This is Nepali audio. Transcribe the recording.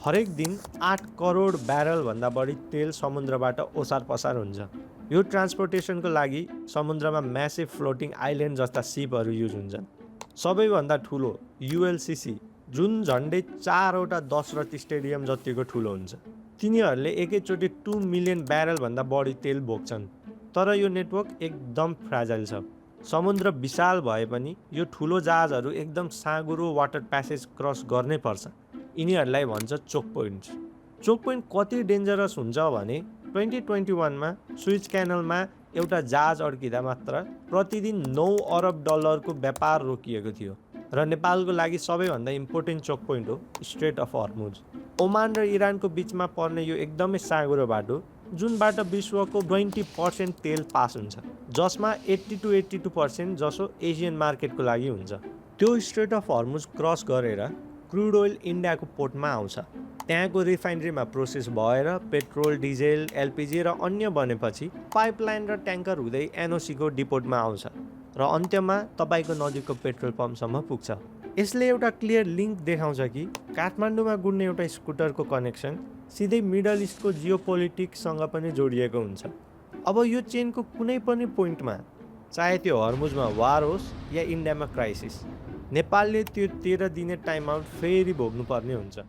हरेक दिन 8 करोड ब्यारलभन्दा बढी तेल समुद्रबाट ओसार पसार हुन्छ। यो ट्रान्सपोर्टेसनको लागि समुद्रमा म्यासिभ फ्लोटिङ आइल्यान्ड जस्ता सिपहरू युज हुन्छन्। सबैभन्दा ठुलो ULCC जुन झन्डै 4वटा दशरथी स्टेडियम जतिको ठुलो हुन्छ, तिनीहरूले एकैचोटि 2 मिलियन ब्यारलभन्दा बढी तेल बोक्छन्। तर यो नेटवर्क एकदम फ्रेजाइल छ। समुद्र विशाल भए पनि यो ठुलो जहाजहरू एकदम साँघुरो वाटर प्यासेज क्रस गर्नै पर्छ। यिनीहरूलाई भन्छ चोक पोइन्ट्स। चोक पोइन्ट कति डेन्जरस हुन्छ भने 2021मा स्विज क्यानलमा एउटा जहाज अड्किँदा मात्र प्रतिदिन 9 अरब डलरको व्यापार रोकिएको थियो। र नेपालको लागि सबैभन्दा इम्पोर्टेन्ट चोक पोइन्ट हो स्ट्रेट अफ हर्मुज। ओमान र इरानको बिचमा पर्ने यो एकदमै साँघुरो बाटो जुनबाट विश्वको 20% तेल पास हुन्छ, जसमा 80 to 82% जसो एसियन मार्केटको लागि हुन्छ। त्यो स्ट्रेट अफ हर्मुज क्रस गरेर क्रुड ओइल इन्डियाको पोर्टमा आउँछ। त्यहाँको रिफाइनरीमा प्रोसेस भएर पेट्रोल, डिजेल, LPG र अन्य बनेपछि पाइपलाइन र ट्याङ्कर हुँदै NOCको डिपोटमा आउँछ र अन्त्यमा तपाईँको नजिकको पेट्रोल पम्पसम्म पुग्छ। यसले एउटा क्लियर लिङ्क देखाउँछ कि काठमाडौँमा गुड्ने एउटा स्कुटरको कनेक्सन सिधै मिडल इस्टको जियोपोलिटिक्ससँग पनि जोडिएको हुन्छ। अब यो चेनको कुनै पनि पोइन्टमा, चाहे त्यो हर्मुजमा वार होस् या इन्डियामा क्राइसिस, नेपालले त्यो 13 दिने टाइम आउट फेरि भोग्नुपर्ने हुन्छ।